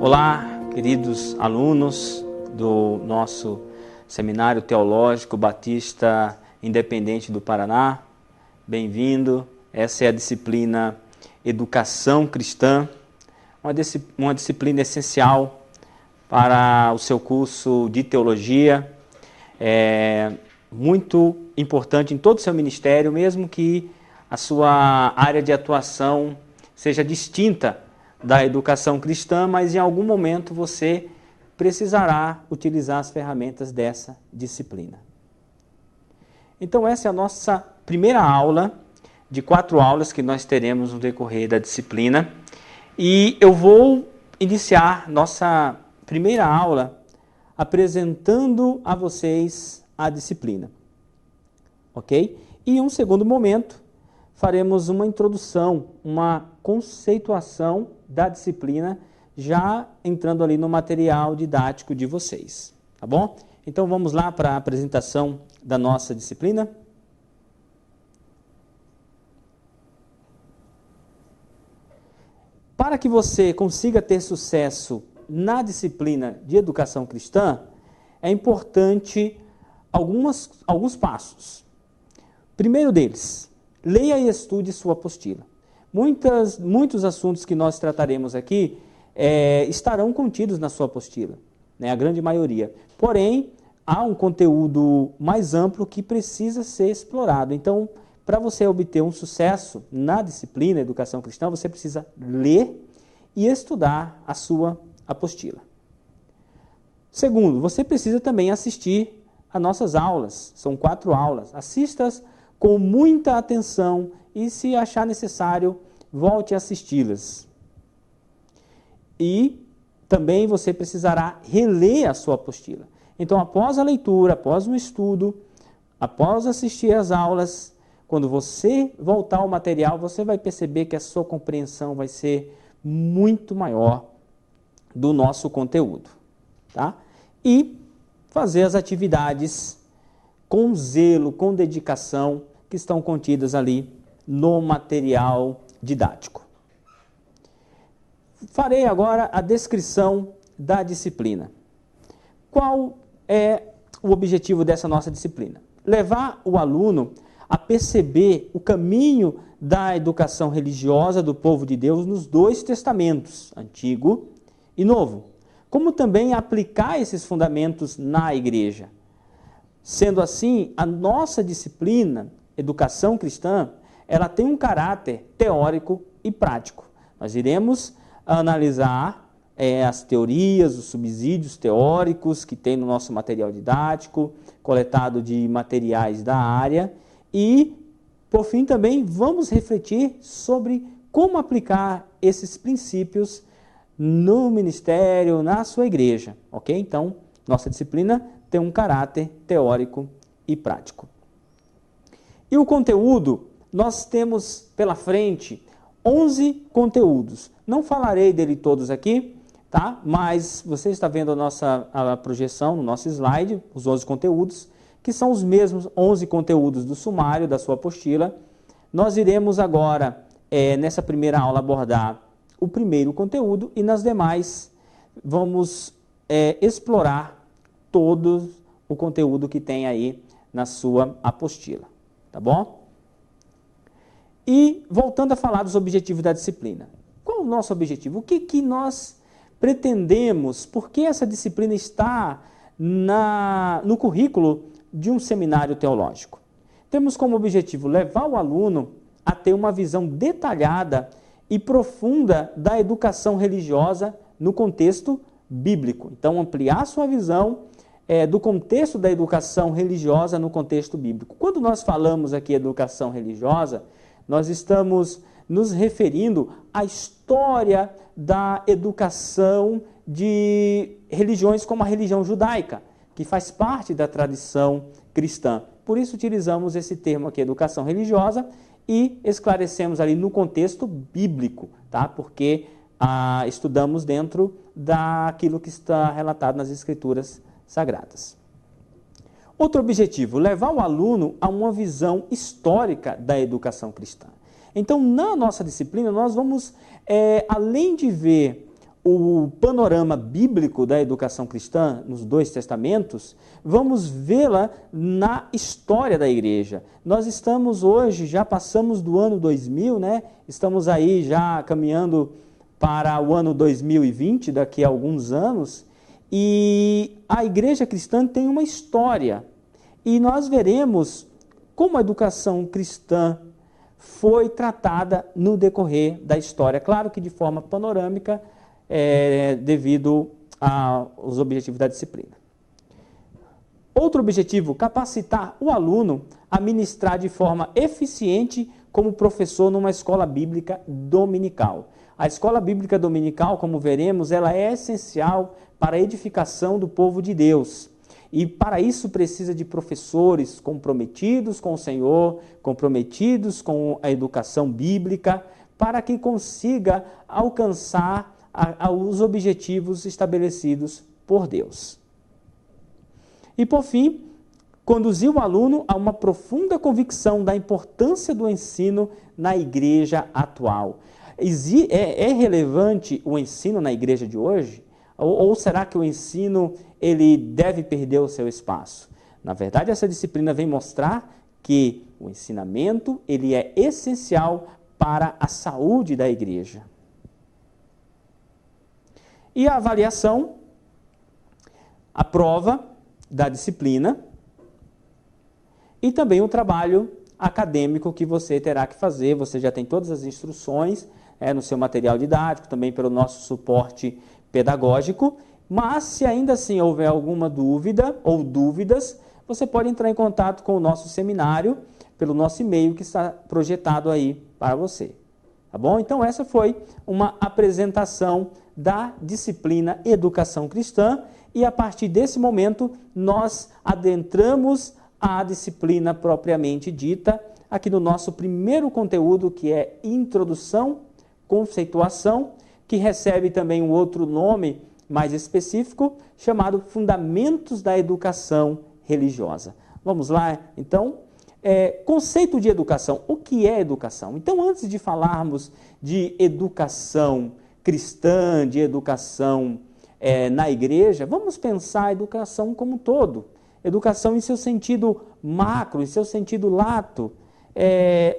Olá, queridos alunos do nosso Seminário Teológico Batista Independente do Paraná. Bem-vindo. Essa é a disciplina Educação Cristã, uma disciplina essencial para o seu curso de teologia. É muito importante em todo o seu ministério, mesmo que a sua área de atuação seja distinta da educação cristã, mas em algum momento você precisará utilizar as ferramentas dessa disciplina. Então essa é a nossa primeira aula de 4 aulas que nós teremos no decorrer da disciplina. E eu vou iniciar nossa primeira aula apresentando a vocês a disciplina. Ok? E em um segundo momento, faremos uma introdução, uma conceituação da disciplina, já entrando ali no material didático de vocês. Tá bom? Então vamos lá para a apresentação da nossa disciplina. Para que você consiga ter sucesso na disciplina de educação cristã, é importante alguns passos. Primeiro deles, leia e estude sua apostila. Muitos assuntos que nós trataremos aqui estarão contidos na sua apostila, né? A grande maioria. Porém, há um conteúdo mais amplo que precisa ser explorado. Então, para você obter um sucesso na disciplina Educação Cristã, você precisa ler e estudar a sua apostila. Segundo, você precisa também assistir a nossas aulas. São 4 aulas. Assista-as com muita atenção e, se achar necessário, volte a assisti-las. E também você precisará reler a sua apostila. Então, após a leitura, após o estudo, após assistir às aulas, quando você voltar ao material, você vai perceber que a sua compreensão vai ser muito maior do nosso conteúdo. Tá? E fazer as atividades com zelo, com dedicação, que estão contidas ali no material didático. Farei agora a descrição da disciplina. Qual é o objetivo dessa nossa disciplina? Levar o aluno a perceber o caminho da educação religiosa do povo de Deus nos 2 testamentos, Antigo e Novo, como também aplicar esses fundamentos na igreja. Sendo assim, a nossa disciplina, Educação Cristã, ela tem um caráter teórico e prático. Nós iremos analisar as teorias, os subsídios teóricos que tem no nosso material didático, coletado de materiais da área, e, por fim, também vamos refletir sobre como aplicar esses princípios no ministério, na sua igreja, ok? Então, nossa disciplina tem um caráter teórico e prático. E o conteúdo, nós temos pela frente 11 conteúdos. Não falarei dele todos aqui, tá? Mas você está vendo a projeção no nosso slide, os 11 conteúdos, que são os mesmos 11 conteúdos do sumário da sua apostila. Nós iremos agora, nessa primeira aula, abordar o primeiro conteúdo e nas demais vamos explorar todo o conteúdo que tem aí na sua apostila, tá bom? E voltando a falar dos objetivos da disciplina. Qual é o nosso objetivo? O que nós pretendemos? Por que essa disciplina está no currículo de um seminário teológico? Temos como objetivo levar o aluno a ter uma visão detalhada e profunda da educação religiosa no contexto bíblico. Então, ampliar sua visão do contexto da educação religiosa no contexto bíblico. Quando nós falamos aqui educação religiosa, nós estamos nos referindo à história da educação de religiões como a religião judaica, que faz parte da tradição cristã. Por isso utilizamos esse termo aqui, educação religiosa, e esclarecemos ali no contexto bíblico, tá? Porque estudamos dentro daquilo que está relatado nas Escrituras Sagradas. Outro objetivo, levar o aluno a uma visão histórica da educação cristã. Então, na nossa disciplina, nós vamos, além de ver o panorama bíblico da educação cristã nos dois testamentos, vamos vê-la na história da igreja. Nós estamos hoje, já passamos do ano 2000, né? Estamos aí já caminhando para o ano 2020, daqui a alguns anos, e a igreja cristã tem uma história. E nós veremos como a educação cristã foi tratada no decorrer da história. Claro que de forma panorâmica, devido aos objetivos da disciplina. Outro objetivo, capacitar o aluno a ministrar de forma eficiente como professor numa escola bíblica dominical. A escola bíblica dominical, como veremos, ela é essencial para a edificação do povo de Deus. E para isso precisa de professores comprometidos com o Senhor, comprometidos com a educação bíblica, para que consiga alcançar os objetivos estabelecidos por Deus. E por fim, conduzir o aluno a uma profunda convicção da importância do ensino na igreja atual. É relevante o ensino na igreja de hoje? Ou será que o ensino ele deve perder o seu espaço? Na verdade, essa disciplina vem mostrar que o ensinamento ele é essencial para a saúde da igreja. E a avaliação, a prova da disciplina e também o trabalho acadêmico que você terá que fazer. Você já tem todas as instruções no seu material didático, também pelo nosso suporte pedagógico, mas se ainda assim houver alguma dúvida ou dúvidas, você pode entrar em contato com o nosso seminário pelo nosso e-mail que está projetado aí para você. Tá bom? Então essa foi uma apresentação da disciplina Educação Cristã e a partir desse momento nós adentramos a disciplina propriamente dita aqui no nosso primeiro conteúdo, que é Introdução, Conceituação, que recebe também um outro nome mais específico, chamado Fundamentos da Educação Religiosa. Vamos lá, então? Conceito de educação. O que é educação? Então, antes de falarmos de educação cristã, de educação na igreja, vamos pensar a educação como um todo. Educação em seu sentido macro, em seu sentido lato.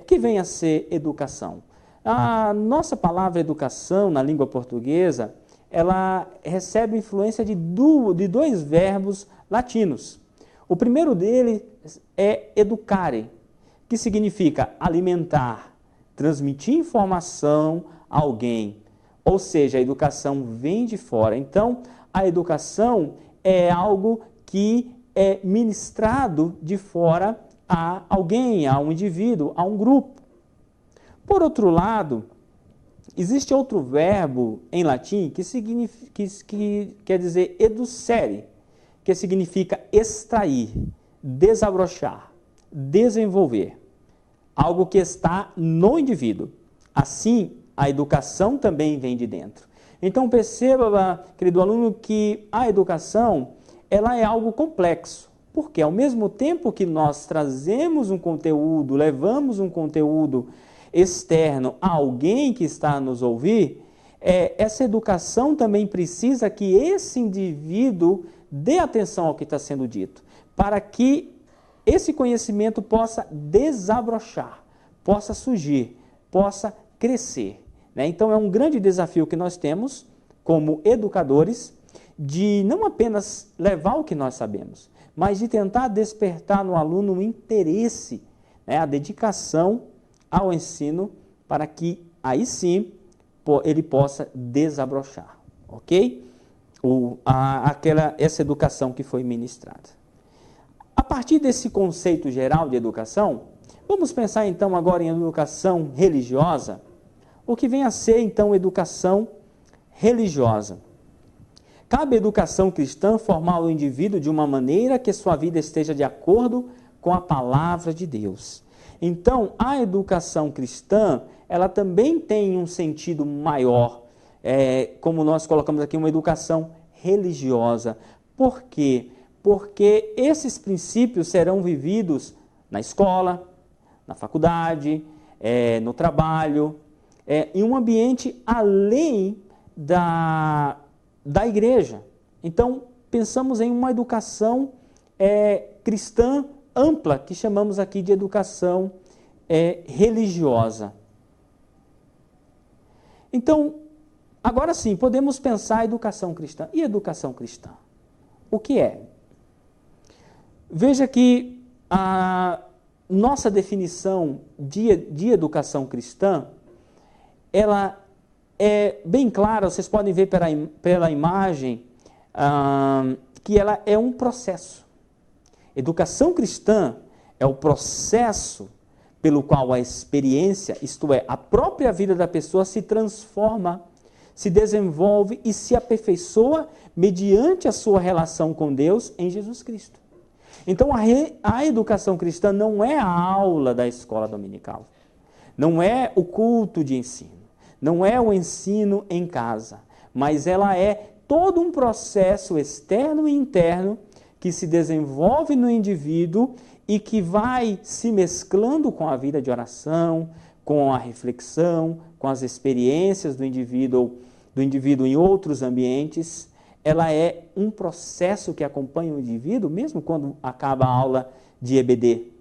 O que vem a ser educação? A nossa palavra educação, na língua portuguesa, ela recebe influência de dois verbos latinos. O primeiro dele é educare, que significa alimentar, transmitir informação a alguém. Ou seja, a educação vem de fora. Então, a educação é algo que é ministrado de fora a alguém, a um indivíduo, a um grupo. Por outro lado, existe outro verbo em latim que quer dizer educere, que significa extrair, desabrochar, desenvolver, algo que está no indivíduo. Assim, a educação também vem de dentro. Então perceba, querido aluno, que a educação ela é algo complexo, porque ao mesmo tempo que nós trazemos um conteúdo, levamos um conteúdo externo a alguém que está a nos ouvir, essa educação também precisa que esse indivíduo dê atenção ao que está sendo dito, para que esse conhecimento possa desabrochar, possa surgir, possa crescer. Então é um grande desafio que nós temos como educadores de não apenas levar o que nós sabemos, mas de tentar despertar no aluno o interesse, a dedicação ao ensino, para que aí sim ele possa desabrochar, ok? Essa educação que foi ministrada. A partir desse conceito geral de educação, vamos pensar então agora em educação religiosa. O que vem a ser então educação religiosa? Cabe à educação cristã formar o indivíduo de uma maneira que sua vida esteja de acordo com a palavra de Deus. Então, a educação cristã, ela também tem um sentido maior, como nós colocamos aqui, uma educação religiosa. Por quê? Porque esses princípios serão vividos na escola, na faculdade, no trabalho, em um ambiente além da igreja. Então, pensamos em uma educação cristã ampla, que chamamos aqui de educação religiosa. Então, agora sim, podemos pensar a educação cristã. E educação cristã? O que é? Veja que a nossa definição de educação cristã, ela é bem clara, vocês podem ver pela imagem, que ela é um processo. Educação cristã é o processo pelo qual a experiência, isto é, a própria vida da pessoa se transforma, se desenvolve e se aperfeiçoa mediante a sua relação com Deus em Jesus Cristo. Então, a educação cristã não é a aula da escola dominical, não é o culto de ensino, não é o ensino em casa, mas ela é todo um processo externo e interno que se desenvolve no indivíduo e que vai se mesclando com a vida de oração, com a reflexão, com as experiências do indivíduo em outros ambientes. Ela é um processo que acompanha o indivíduo, mesmo quando acaba a aula de EBD.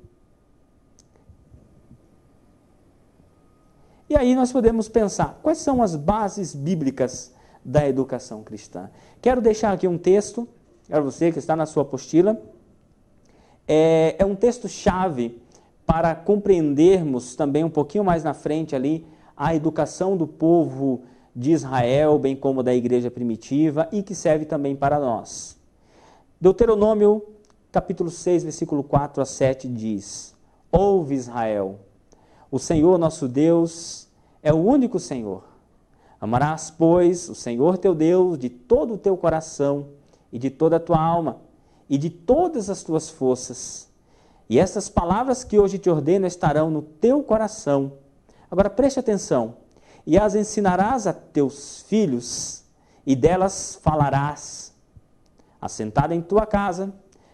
E aí nós podemos pensar, quais são as bases bíblicas da educação cristã? Quero deixar aqui um texto, para você que está na sua apostila. É um texto-chave para compreendermos também um pouquinho mais na frente ali a educação do povo de Israel, bem como da igreja primitiva, e que serve também para nós. Deuteronômio, capítulo 6, versículo 4 a 7 diz: Ouve, Israel, o Senhor nosso Deus é o único Senhor. Amarás, pois, o Senhor teu Deus de todo o teu coração e de toda a tua alma e de todas as tuas forças. E estas palavras que hoje te ordeno estarão no teu coração. Agora preste atenção. E as ensinarás a teus filhos, e delas falarás, assentado em tua casa,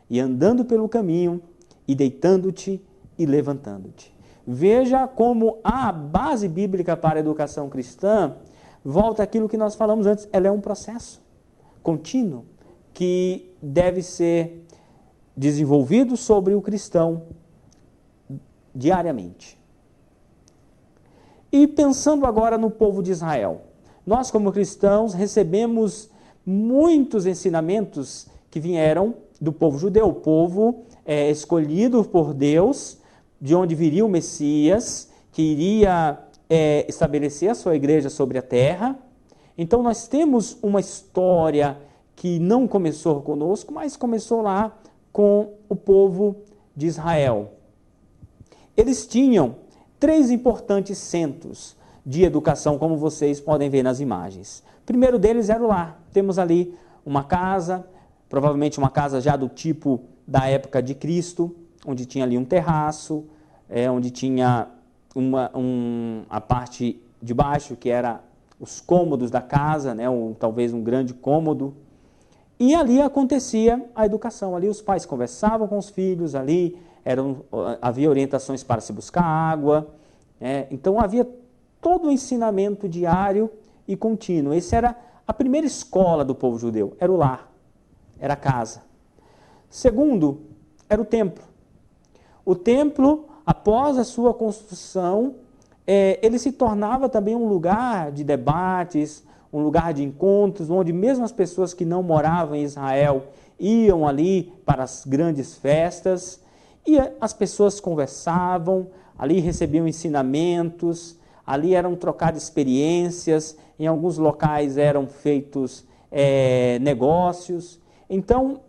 e andando pelo caminho, e deitando-te e levantando-te. Veja como a base bíblica para a educação cristã volta àquilo que nós falamos antes. Ela é um processo contínuo que deve ser desenvolvido sobre o cristão diariamente. E pensando agora no povo de Israel, nós como cristãos recebemos muitos ensinamentos que vieram do povo judeu, o povo escolhido por Deus, de onde viria o Messias, que iria estabelecer a sua igreja sobre a terra. Então nós temos uma história que não começou conosco, mas começou lá com o povo de Israel. Eles tinham 3 importantes centros de educação, como vocês podem ver nas imagens. O primeiro deles era o lar. Temos ali uma casa, provavelmente uma casa já do tipo da época de Cristo, onde tinha ali um terraço, onde tinha a parte de baixo, que era os cômodos da casa, né, talvez um grande cômodo. E ali acontecia a educação. Ali os pais conversavam com os filhos, ali havia orientações para se buscar água, então havia todo o ensinamento diário e contínuo. Essa era a primeira escola do povo judeu, era o lar, era a casa. Segundo, era o templo. O templo, após a sua construção, ele se tornava também um lugar de debates, um lugar de encontros, onde mesmo as pessoas que não moravam em Israel iam ali para as grandes festas, e as pessoas conversavam, ali recebiam ensinamentos, ali eram trocadas experiências, em alguns locais eram feitos negócios. Então,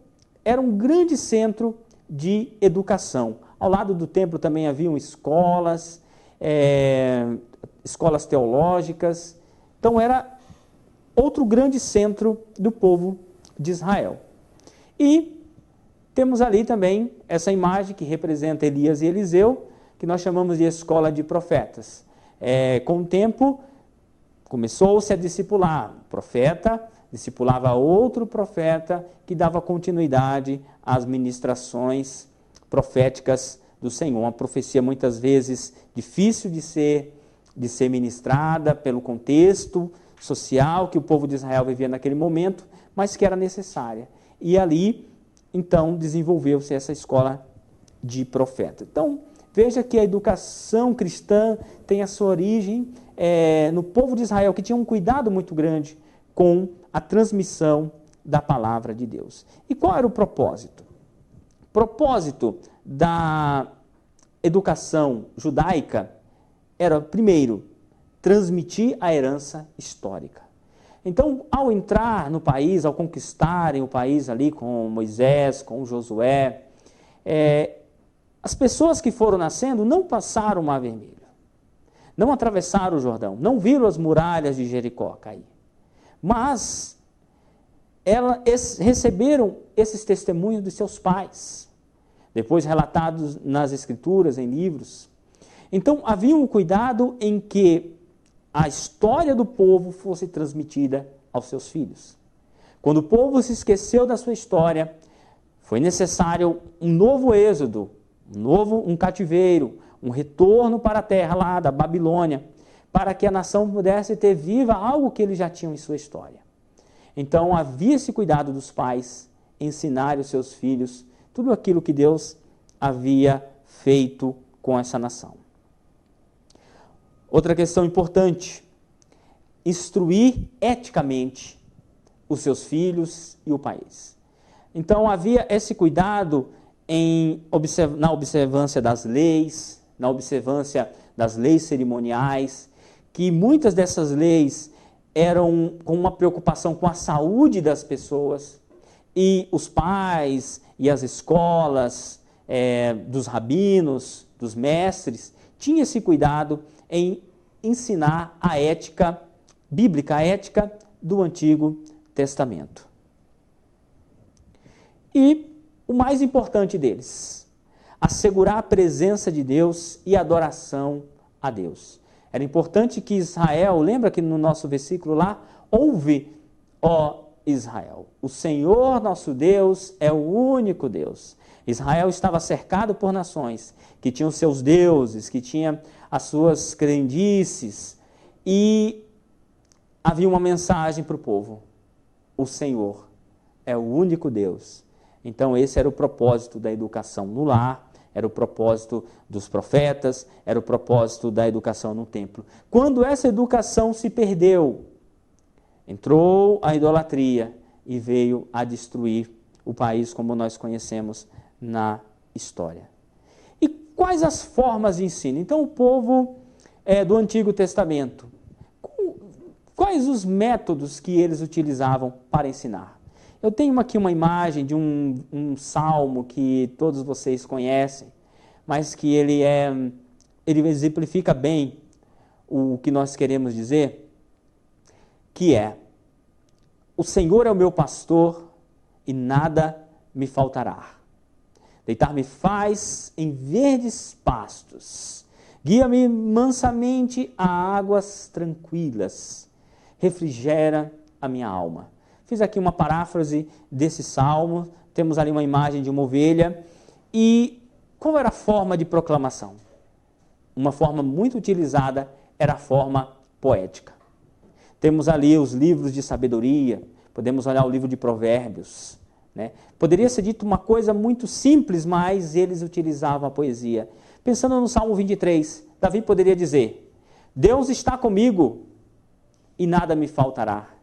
era um grande centro de educação. Ao lado do templo também haviam escolas, escolas teológicas. Então, era outro grande centro do povo de Israel. E temos ali também essa imagem que representa Elias e Eliseu, que nós chamamos de escola de profetas. Com o tempo, começou-se a discipular. O profeta discipulava outro profeta que dava continuidade às ministrações proféticas do Senhor. Uma profecia muitas vezes difícil de ser ministrada pelo contexto social que o povo de Israel vivia naquele momento, mas que era necessária. E ali, então, desenvolveu-se essa escola de profeta. Então, veja que a educação cristã tem a sua origem no povo de Israel, que tinha um cuidado muito grande com a transmissão da palavra de Deus. E qual era o propósito? O propósito da educação judaica era, primeiro, transmitir a herança histórica. Então, ao entrar no país, ao conquistarem o país ali com Moisés, com Josué, as pessoas que foram nascendo não passaram o Mar Vermelho, não atravessaram o Jordão, não viram as muralhas de Jericó cair, mas receberam esses testemunhos dos seus pais, depois relatados nas Escrituras, em livros. Então, havia um cuidado em que a história do povo fosse transmitida aos seus filhos. Quando o povo se esqueceu da sua história, foi necessário um novo êxodo, um cativeiro, um retorno para a terra lá da Babilônia, para que a nação pudesse ter viva algo que eles já tinham em sua história. Então, havia esse cuidado dos pais, ensinar os seus filhos tudo aquilo que Deus havia feito com essa nação. Outra questão importante, instruir eticamente os seus filhos e o país. Então, havia esse cuidado na observância das leis, na observância das leis cerimoniais, que muitas dessas leis eram com uma preocupação com a saúde das pessoas, e os pais e as escolas dos rabinos, dos mestres, tinham esse cuidado em ensinar a ética bíblica, a ética do Antigo Testamento. E o mais importante deles, assegurar a presença de Deus e adoração a Deus. Era importante que Israel, lembra que no nosso versículo lá, ouve, ó Israel, o Senhor nosso Deus é o único Deus. Israel estava cercado por nações que tinham seus deuses, que tinham as suas crendices, e havia uma mensagem para o povo: o Senhor é o único Deus. Então esse era o propósito da educação no lar, era o propósito dos profetas, era o propósito da educação no templo. Quando essa educação se perdeu, entrou a idolatria e veio a destruir o país como nós conhecemos na história. E quais as formas de ensino? Então o povo do Antigo Testamento, quais os métodos que eles utilizavam para ensinar? Eu tenho aqui uma imagem de um salmo que todos vocês conhecem, mas que ele exemplifica bem o que nós queremos dizer, que é: o Senhor é o meu pastor e nada me faltará. Deitar-me faz em verdes pastos, guia-me mansamente a águas tranquilas, refrigera a minha alma. Fiz aqui uma paráfrase desse salmo, temos ali uma imagem de uma ovelha. E qual era a forma de proclamação? Uma forma muito utilizada era a forma poética. Temos ali os livros de sabedoria, podemos olhar o livro de Provérbios, né? Poderia ser dito uma coisa muito simples, mas eles utilizavam a poesia. Pensando no Salmo 23, Davi poderia dizer: Deus está comigo e nada me faltará.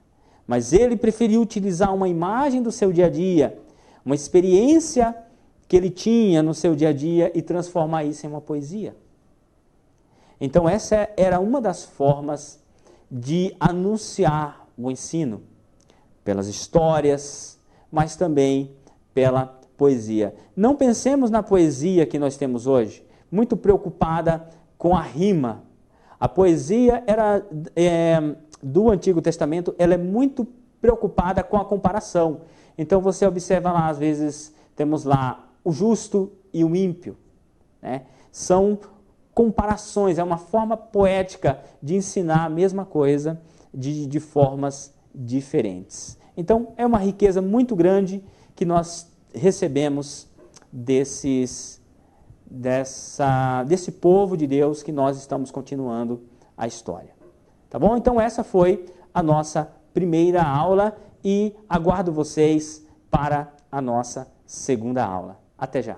Mas ele preferiu utilizar uma imagem do seu dia a dia, uma experiência que ele tinha no seu dia a dia e transformar isso em uma poesia. Então essa era uma das formas de anunciar o ensino, pelas histórias, mas também pela poesia. Não pensemos na poesia que nós temos hoje, muito preocupada com a rima. A poesia do Antigo Testamento, ela é muito preocupada com a comparação. Então você observa lá, às vezes, temos lá o justo e o ímpio, né? São comparações, é uma forma poética de ensinar a mesma coisa de formas diferentes. Então é uma riqueza muito grande que nós recebemos desse povo de Deus que nós estamos continuando a história. Tá bom? Então essa foi a nossa primeira aula e aguardo vocês para a nossa segunda aula. Até já!